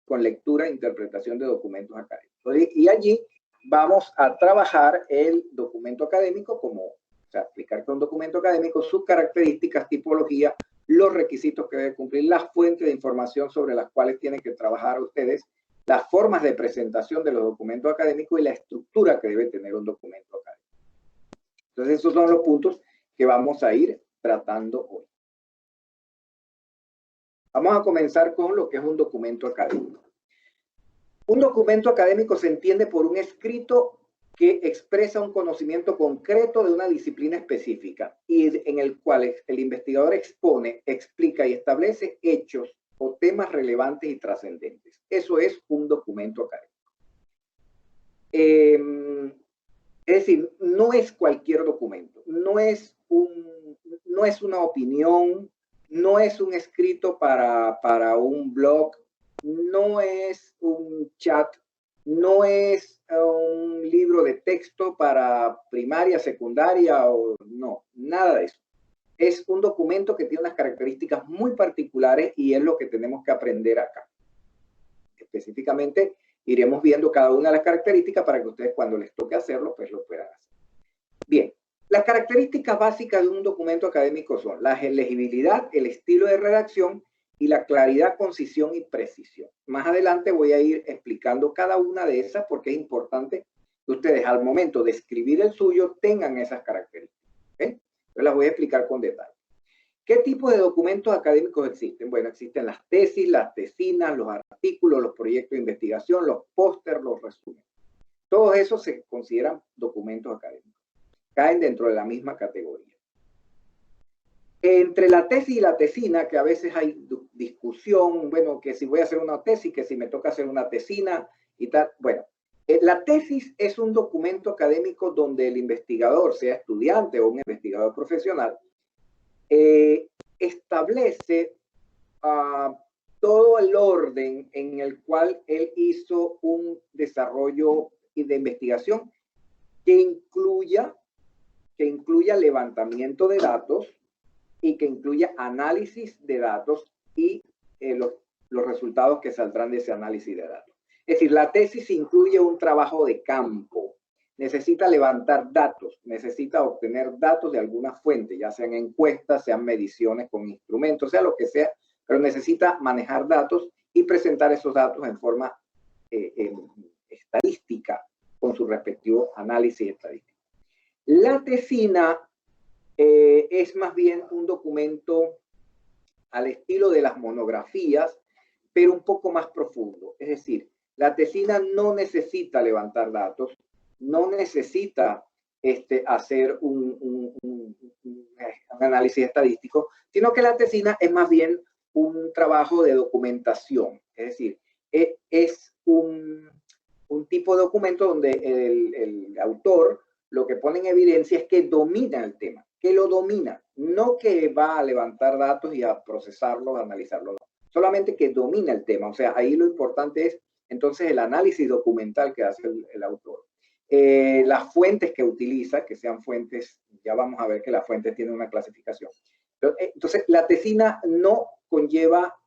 con lectura e interpretación de documentos académicos. Y allí vamos a trabajar el documento académico como, o sea, explicar que un documento académico, sus características, tipología, los requisitos que debe cumplir, las fuentes de información sobre las cuales tienen que trabajar ustedes, las formas de presentación de los documentos académicos y la estructura que debe tener un documento académico. Entonces, esos son los puntos que vamos a ir tratando hoy. Vamos a comenzar con lo que es un documento académico. Un documento académico se entiende por un escrito que expresa un conocimiento concreto de una disciplina específica y en el cual el investigador expone, explica y establece hechos o temas relevantes y trascendentes. Eso es un documento académico. Es decir, no es cualquier documento, no es una opinión, no es un escrito para un blog, no es un chat, no es un libro de texto para primaria, secundaria o no, nada de eso. Es un documento que tiene unas características muy particulares y es lo que tenemos que aprender acá. Específicamente, iremos viendo cada una de las características para que ustedes cuando les toque hacerlo, pues lo puedan hacer. Bien, las características básicas de un documento académico son la legibilidad, el estilo de redacción y la claridad, concisión y precisión. Más adelante voy a ir explicando cada una de esas porque es importante que ustedes al momento de escribir el suyo tengan esas características. ¿Okay? Yo las voy a explicar con detalle. ¿Qué tipo de documentos académicos existen? Bueno, existen las tesis, las tesinas, los artículos, los proyectos de investigación, los pósters, los resúmenes. Todos esos se consideran documentos académicos. Caen dentro de la misma categoría. Entre la tesis y la tesina, que a veces hay discusión, bueno, que si voy a hacer una tesis, que si me toca hacer una tesina y tal. Bueno, la tesis es un documento académico donde el investigador, sea estudiante o un investigador profesional, establece todo el orden en el cual él hizo un desarrollo de investigación que incluya levantamiento de datos y que incluya análisis de datos y los resultados que saldrán de ese análisis de datos. Es decir, la tesis incluye un trabajo de campo. Necesita levantar datos, necesita obtener datos de alguna fuente, ya sean encuestas, sean mediciones con instrumentos, sea lo que sea, pero necesita manejar datos y presentar esos datos en forma estadística, con su respectivo análisis estadístico. La tesina es más bien un documento al estilo de las monografías, pero un poco más profundo. Es decir, la tesina no necesita levantar datos, no necesita hacer un análisis estadístico, sino que la tesina es más bien un trabajo de documentación. Es decir, es un tipo de documento donde el autor lo que pone en evidencia es que domina el tema, que lo domina, no que va a levantar datos y a procesarlos, a analizarlos, no. Solamente que domina el tema. O sea, ahí lo importante es entonces el análisis documental que hace el autor. Las fuentes que utiliza, que sean fuentes, ya vamos a ver que las fuentes tienen una clasificación. Entonces, la tesina no conlleva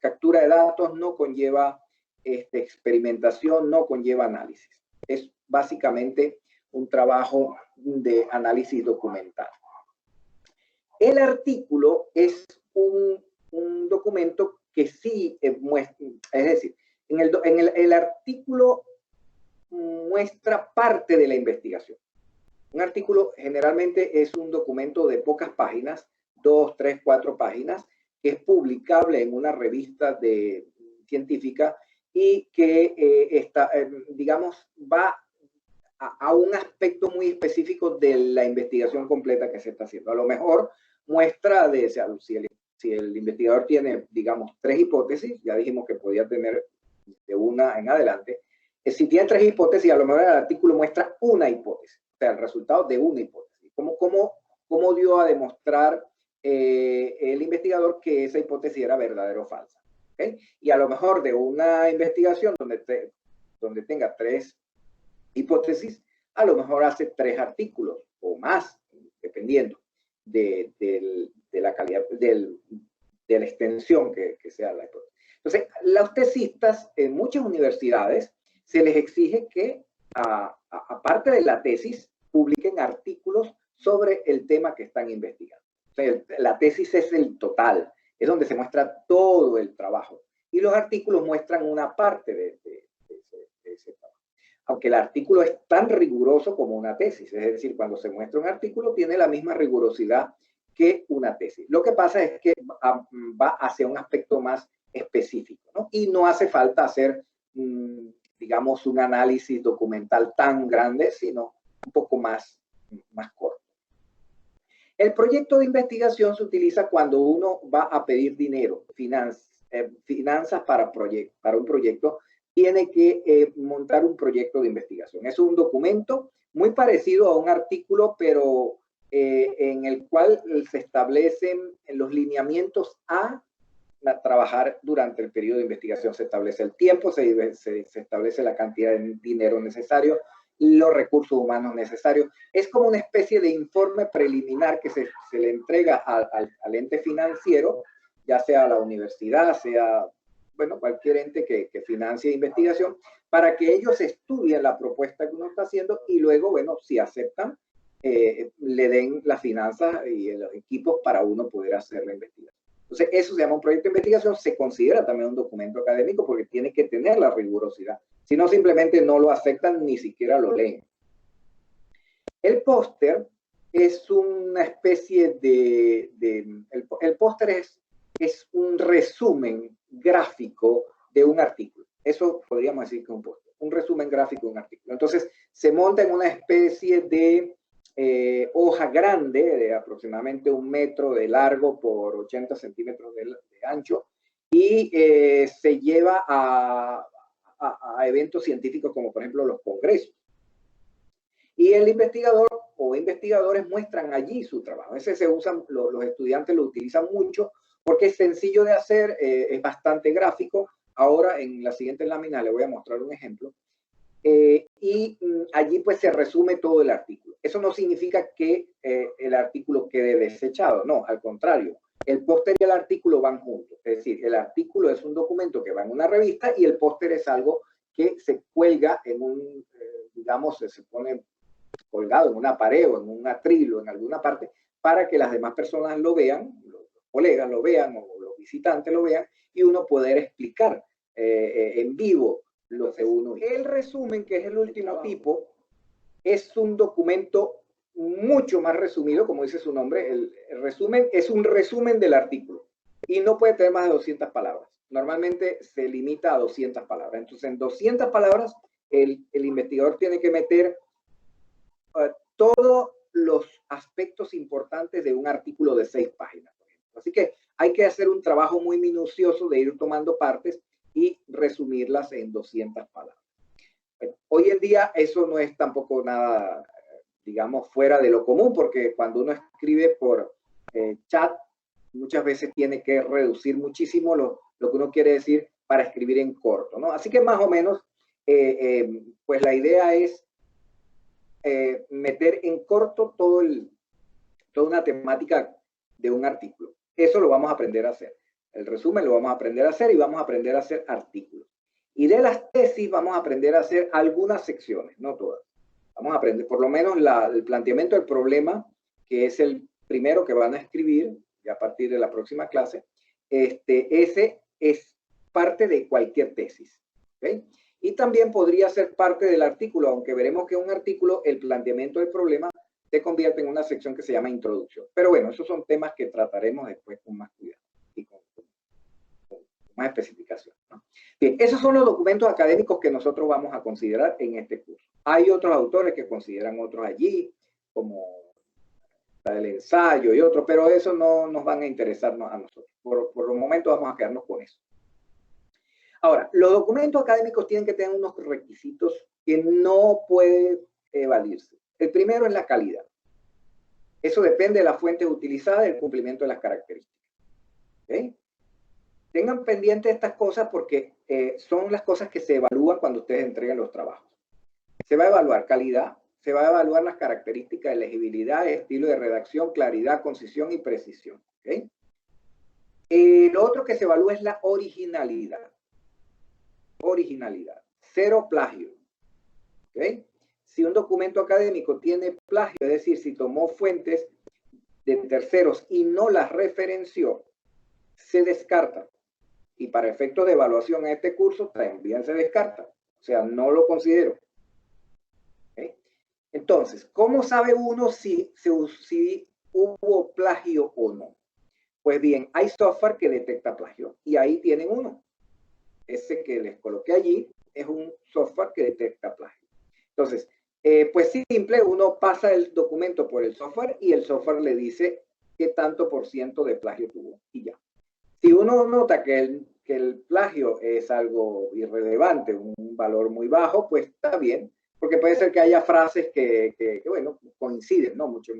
captura de datos, no conlleva experimentación, no conlleva análisis. Es básicamente un trabajo de análisis documental. El artículo es un documento que sí muestra, es decir, el artículo muestra parte de la investigación. Un artículo generalmente es un documento de pocas páginas, 2, 3, 4 páginas, que es publicable en una revista científica y que, digamos, va a un aspecto muy específico de la investigación completa que se está haciendo. A lo mejor muestra si el investigador tiene, digamos, 3 hipótesis, ya dijimos que podía tener de una en adelante. Si tiene 3 hipótesis, a lo mejor el artículo muestra una hipótesis, o sea, el resultado de una hipótesis. ¿Cómo dio a demostrar el investigador que esa hipótesis era verdadera o falsa? ¿Okay? Y a lo mejor de una investigación donde tenga 3 hipótesis, a lo mejor hace 3 artículos o más, dependiendo de la calidad, de la extensión que sea la hipótesis. Entonces, los tesistas en muchas universidades se les exige que, aparte de la tesis, publiquen artículos sobre el tema que están investigando. O sea, la tesis es el total, es donde se muestra todo el trabajo. Y los artículos muestran una parte de ese trabajo. Aunque el artículo es tan riguroso como una tesis, es decir, cuando se muestra un artículo tiene la misma rigurosidad que una tesis. Lo que pasa es que va hacia un aspecto más específico, ¿no? Y no hace falta hacer, digamos, un análisis documental tan grande, sino un poco más corto. El proyecto de investigación se utiliza cuando uno va a pedir dinero, finanzas para un proyecto, tiene que montar un proyecto de investigación. Es un documento muy parecido a un artículo, pero en el cual se establecen los lineamientos a trabajar durante el periodo de investigación. Se establece el tiempo, se establece la cantidad de dinero necesario, los recursos humanos necesarios. Es como una especie de informe preliminar que se le entrega al ente financiero, ya sea a la universidad, sea, bueno, cualquier ente que financie investigación, para que ellos estudien la propuesta que uno está haciendo y luego, bueno, si aceptan, le den las finanzas y los equipos para uno poder hacer la investigación. Entonces, eso se llama un proyecto de investigación, se considera también un documento académico porque tiene que tener la rigurosidad. Si no, simplemente no lo aceptan, ni siquiera lo leen. El póster es una especie el póster es un resumen gráfico de un artículo. Eso podríamos decir que es un póster, un resumen gráfico de un artículo. Entonces, se monta en una especie de hoja grande de aproximadamente 1 metro de largo por 80 centímetros de ancho y se lleva a eventos científicos como por ejemplo los congresos. Y el investigador o investigadores muestran allí su trabajo. Ese se usa, los estudiantes lo utilizan mucho porque es sencillo de hacer, es bastante gráfico. Ahora en la siguiente lámina le voy a mostrar un ejemplo. Y allí pues se resume todo el artículo. Eso no significa que el artículo quede desechado, no, al contrario. El póster y el artículo van juntos, es decir, el artículo es un documento que va en una revista y el póster es algo que se cuelga en un, digamos, se pone colgado en una pared o en un atril o en alguna parte para que las demás personas lo vean, los colegas lo vean o los visitantes lo vean y uno poder explicar en vivo lo que uno hizo. El resumen, que es el último tipo, es un documento mucho más resumido, como dice su nombre. El resumen es un resumen del artículo y no puede tener más de 200 palabras. Normalmente se limita a 200 palabras. Entonces, en 200 palabras, el investigador tiene que meter todos los aspectos importantes de un artículo de 6 páginas. Así que hay que hacer un trabajo muy minucioso de ir tomando partes y resumirlas en 200 palabras. Hoy en día eso no es tampoco nada, digamos, fuera de lo común, porque cuando uno escribe por chat, muchas veces tiene que reducir muchísimo lo que uno quiere decir para escribir en corto, ¿no? Así que más o menos, pues la idea es meter en corto toda una temática de un artículo. Eso lo vamos a aprender a hacer. El resumen lo vamos a aprender a hacer y vamos a aprender a hacer artículos. Y de las tesis vamos a aprender a hacer algunas secciones, no todas. Vamos a aprender por lo menos el planteamiento del problema, que es el primero que van a escribir, ya a partir de la próxima clase. Ese es parte de cualquier tesis. ¿Okay? Y también podría ser parte del artículo, aunque veremos que un artículo, el planteamiento del problema, se convierte en una sección que se llama introducción. Pero bueno, esos son temas que trataremos después con más cuidado y con más especificación, ¿no? Bien, esos son los documentos académicos que nosotros vamos a considerar en este curso. Hay otros autores que consideran otros allí, como la del ensayo y otros, pero eso no nos van a interesarnos a nosotros. Por el momento vamos a quedarnos con eso. Ahora, los documentos académicos tienen que tener unos requisitos que no pueden evadirse. El primero es la calidad. Eso depende de la fuente utilizada y del cumplimiento de las características. ¿Okay? Tengan pendientes estas cosas porque son las cosas que se evalúan cuando ustedes entreguen los trabajos. Se va a evaluar calidad, se va a evaluar las características de legibilidad, estilo de redacción, claridad, concisión y precisión. ¿Okay? Lo otro que se evalúa es la originalidad. Originalidad. Cero plagio. ¿Okay? Si un documento académico tiene plagio, es decir, si tomó fuentes de terceros y no las referenció, se descarta. Y para efectos de evaluación en este curso también se descarta. O sea, no lo considero. ¿Okay? Entonces, ¿cómo sabe uno si hubo plagio o no? Pues bien, hay software que detecta plagio y ahí tienen uno. Ese que les coloqué allí es un software que detecta plagio. Entonces, pues simple, uno pasa el documento por el software y el software le dice qué tanto por ciento de plagio tuvo y ya. Si uno nota que el plagio es algo irrelevante, un valor muy bajo, pues está bien, porque puede ser que haya frases que bueno, coinciden, ¿no? Muchos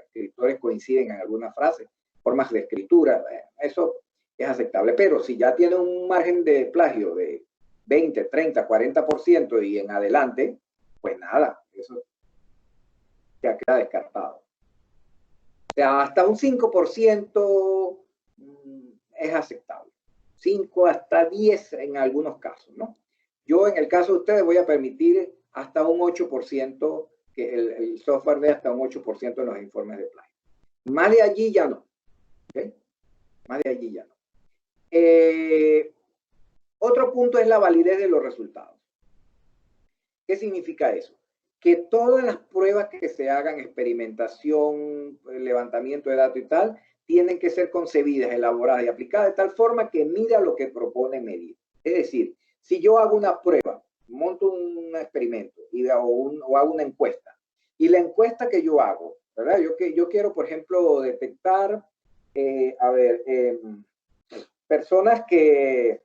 escritores coinciden en algunas frases, formas de escritura, eso es aceptable, pero si ya tiene un margen de plagio de 20, 30, 40% y en adelante, pues nada, eso ya queda descartado. O sea, hasta un 5% es aceptable. 5 hasta 10 en algunos casos, ¿no? Yo en el caso de ustedes voy a permitir hasta un 8%, que el software dé hasta un 8% en los informes de plagio. Más de allí ya no. ¿Okay? Más de allí ya no. Otro punto es la validez de los resultados. ¿Qué significa eso? Que todas las pruebas que se hagan, experimentación, levantamiento de datos y tal, tienen que ser concebidas, elaboradas y aplicadas de tal forma que mida lo que propone medir. Es decir, si yo hago una prueba, monto un experimento o hago una encuesta, y la encuesta que yo hago, ¿verdad? Yo quiero, por ejemplo, detectar, personas que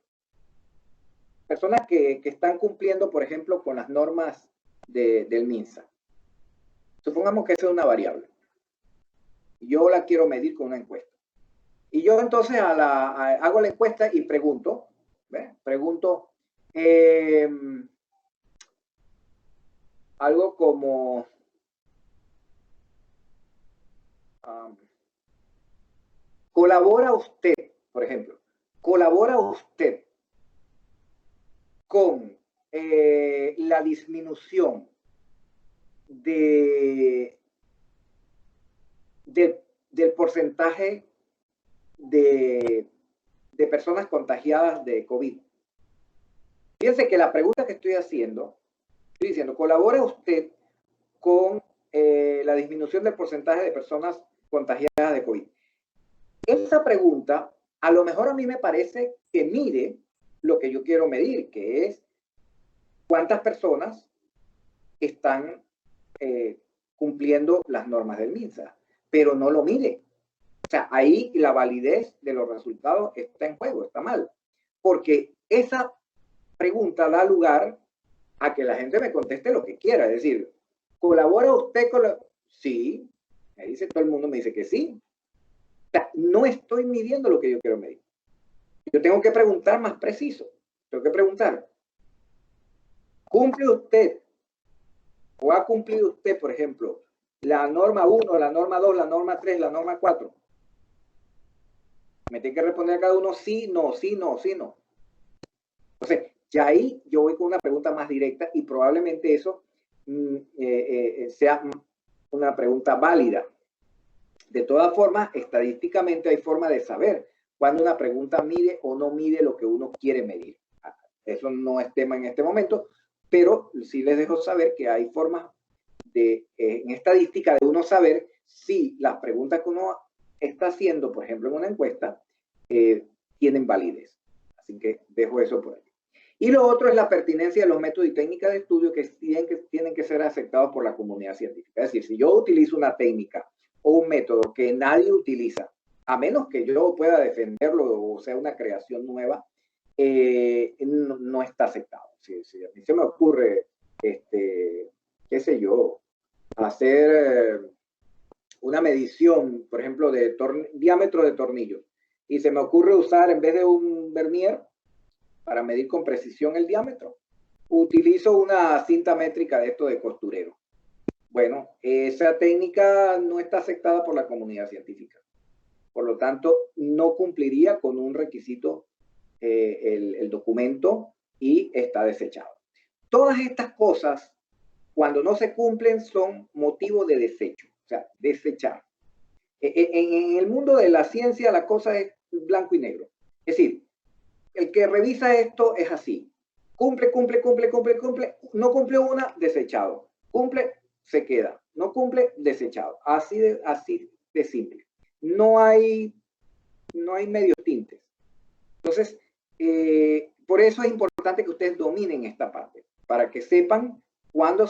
están cumpliendo, por ejemplo, con las normas del MINSA. Supongamos que esa es una variable. Yo la quiero medir con una encuesta. Y yo entonces hago la encuesta y pregunto, algo como, ¿colabora usted, por ejemplo, colabora usted con la disminución del porcentaje de personas contagiadas de COVID? Fíjense que la pregunta que estoy diciendo, ¿colabora usted con la disminución del porcentaje de personas contagiadas de COVID? Esa pregunta, a lo mejor a mí me parece que mide lo que yo quiero medir, que es cuántas personas están cumpliendo las normas del MINSA, pero no lo mide. O sea, ahí la validez de los resultados está en juego, está mal, porque esa pregunta da lugar a que la gente me conteste lo que quiera, es decir, ¿colabora usted con la...? Sí, me dice todo el mundo, me dice que sí. O sea, no estoy midiendo lo que yo quiero medir. Yo tengo que preguntar más preciso. Tengo que preguntar, ¿cumple usted o ha cumplido usted, por ejemplo, la norma 1, la norma 2, la norma 3, la norma 4? Me tiene que responder a cada uno sí, no, sí, no, sí, no. Entonces, ya ahí yo voy con una pregunta más directa y probablemente eso sea una pregunta válida. De todas formas, estadísticamente hay forma de saber cuando una pregunta mide o no mide lo que uno quiere medir. Eso no es tema en este momento, pero sí les dejo saber que hay formas en estadística de uno saber si las preguntas que uno está haciendo, por ejemplo, en una encuesta, tienen validez. Así que dejo eso por ahí. Y lo otro es la pertinencia de los métodos y técnicas de estudio que tienen que ser aceptados por la comunidad científica. Es decir, si yo utilizo una técnica o un método que nadie utiliza, a menos que yo pueda defenderlo o sea una creación nueva, no está aceptado. Si a mí se me ocurre, qué sé yo, hacer una medición, por ejemplo, de diámetro de tornillos, y se me ocurre usar, en vez de un vernier, para medir con precisión el diámetro, utilizo una cinta métrica de esto de costurero. Bueno, esa técnica no está aceptada por la comunidad científica. Por lo lo tanto, no cumpliría con un requisito el documento y está desechado. Todas estas cosas, cuando no se cumplen, son motivo de desecho, o sea, desechar. En el mundo de la ciencia la cosa es blanco y negro. Es decir, el que revisa esto es así. Cumple, no cumple una, desechado. Cumple, se queda. No cumple, desechado. Así de simple. No hay medios tintes. Entonces, por eso es importante que ustedes dominen esta parte, para que sepan cuándo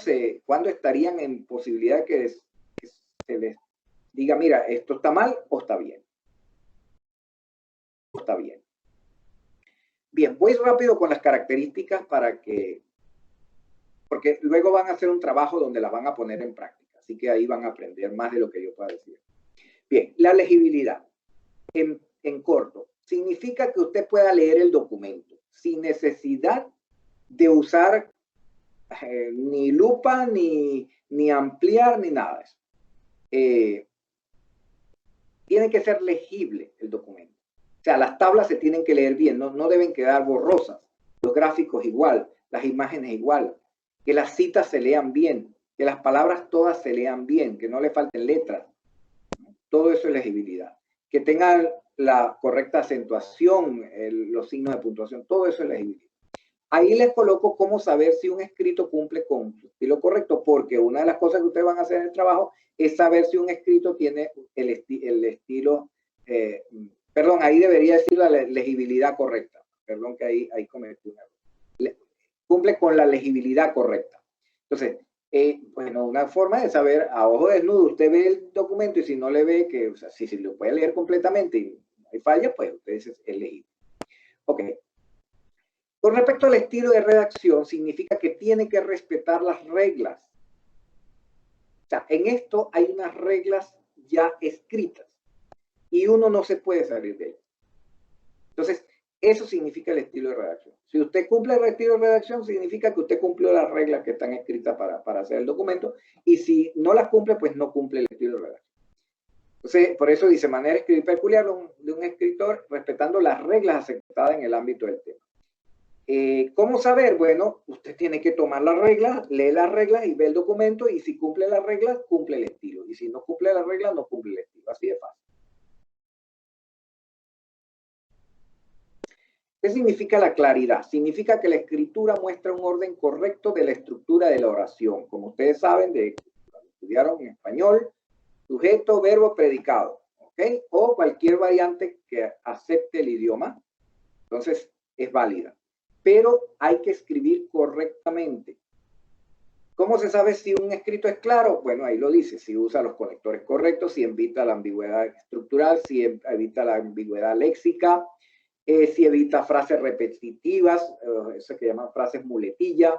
estarían en posibilidad de que se les diga, mira, esto está mal o está bien. Está bien. Bien, voy rápido con las características porque luego van a hacer un trabajo donde las van a poner en práctica. Así que ahí van a aprender más de lo que yo pueda decir. Bien, la legibilidad. En corto, significa que usted pueda leer el documento sin necesidad de usar ni lupa, ni ampliar, ni nada de eso. Tiene que ser legible el documento. O sea, las tablas se tienen que leer bien, no deben quedar borrosas. Los gráficos igual, las imágenes igual. Que las citas se lean bien, que las palabras todas se lean bien, que no le falten letras. Todo eso es legibilidad. Que tengan la correcta acentuación, los signos de puntuación, todo eso es legibilidad. Ahí les coloco cómo saber si un escrito cumple con su estilo correcto, porque una de las cosas que ustedes van a hacer en el trabajo es saber si un escrito tiene el estilo, perdón, ahí debería decir la legibilidad correcta. Perdón que ahí cometí un error. Cumple con la legibilidad correcta. Entonces, bueno, una forma de saber a ojo desnudo, usted ve el documento y si no le ve que, o sea, si lo puede leer completamente y hay fallas, pues usted es legible. Ok. Con respecto al estilo de redacción, significa que tiene que respetar las reglas. O sea, en esto hay unas reglas ya escritas y uno no se puede salir de ellas. Entonces, eso significa el estilo de redacción. Si usted cumple el estilo de redacción, significa que usted cumplió las reglas que están escritas para hacer el documento, y si no las cumple, pues no cumple el estilo de redacción. Entonces, por eso dice, manera de escribir peculiar de un escritor, respetando las reglas aceptadas en el ámbito del tema. ¿Cómo saber? Bueno, usted tiene que tomar las reglas, lee las reglas y ve el documento, y si cumple las reglas, cumple el estilo. Y si no cumple las reglas, no cumple el estilo. Así de fácil. ¿Qué significa la claridad? Significa que la escritura muestra un orden correcto de la estructura de la oración. Como ustedes saben, cuando estudiaron en español, sujeto, verbo, predicado. ¿Ok? O cualquier variante que acepte el idioma. Entonces, es válida. Pero hay que escribir correctamente. ¿Cómo se sabe si un escrito es claro? Bueno, ahí lo dice, si usa los conectores correctos, si evita la ambigüedad estructural, si evita la ambigüedad léxica, si evita frases repetitivas, eso que llaman frases muletilla,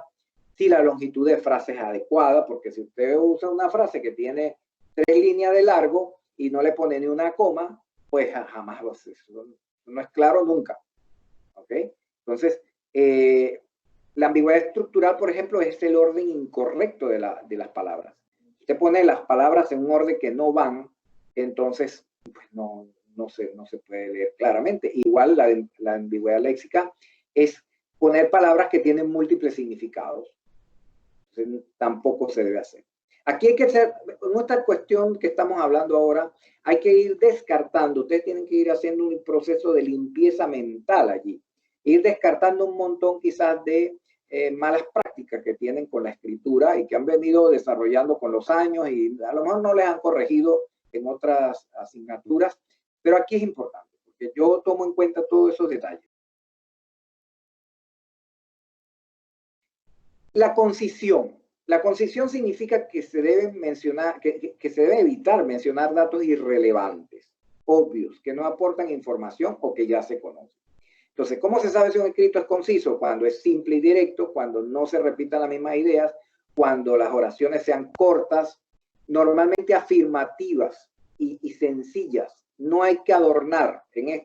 si la longitud de frase es adecuada, porque si usted usa una frase que tiene 3 líneas de largo y no le pone ni una coma, pues jamás no es claro nunca. ¿Ok? Entonces, la ambigüedad estructural, por ejemplo, es el orden incorrecto de las palabras. Si usted pone las palabras en un orden que no van, entonces pues no se puede leer claramente. Igual la ambigüedad léxica es poner palabras que tienen múltiples significados. Entonces, tampoco se debe hacer. Aquí hay que hacer, en esta cuestión que estamos hablando ahora, hay que ir descartando. Ustedes tienen que ir haciendo un proceso de limpieza mental allí. Ir descartando un montón quizás de malas prácticas que tienen con la escritura y que han venido desarrollando con los años y a lo mejor no les han corregido en otras asignaturas, pero aquí es importante porque yo tomo en cuenta todos esos detalles. La concisión. La concisión significa que se debe mencionar, que se debe evitar mencionar datos irrelevantes, obvios, que no aportan información o que ya se conocen. Entonces, ¿cómo se sabe si un escrito es conciso? Cuando es simple y directo, cuando no se repitan las mismas ideas, cuando las oraciones sean cortas, normalmente afirmativas y sencillas. No hay que adornar. En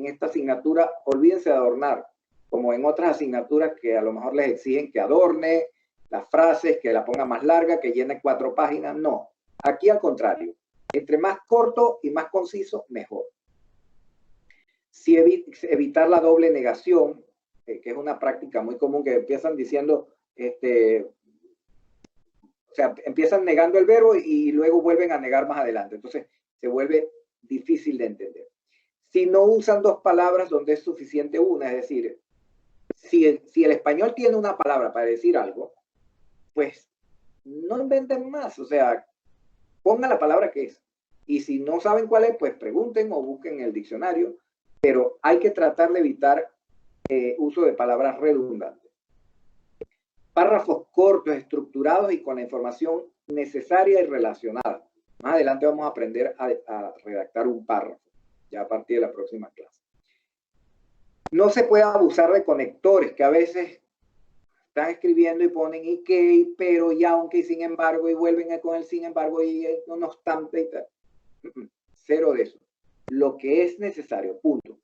esta asignatura, olvídense de adornar, como en otras asignaturas que a lo mejor les exigen que adorne las frases, que la ponga más larga, que llene 4 páginas. No, aquí al contrario. Entre más corto y más conciso, mejor. evitar la doble negación, que es una práctica muy común, que empiezan diciendo, o sea, empiezan negando el verbo y luego vuelven a negar más adelante. Entonces, se vuelve difícil de entender. Si no usan dos palabras donde es suficiente una, es decir, si el español tiene una palabra para decir algo, pues no inventen más, o sea, pongan la palabra que es. Y si no saben cuál es, pues pregunten o busquen en el diccionario, pero hay que tratar de evitar uso de palabras redundantes. Párrafos cortos, estructurados y con la información necesaria y relacionada. Más adelante vamos a aprender a redactar un párrafo, ya a partir de la próxima clase. No se puede abusar de conectores, que a veces están escribiendo y ponen y que, pero y aunque, y sin embargo, y vuelven con el sin embargo, y no obstante, y tal. Cero de eso. Lo que es necesario, punto.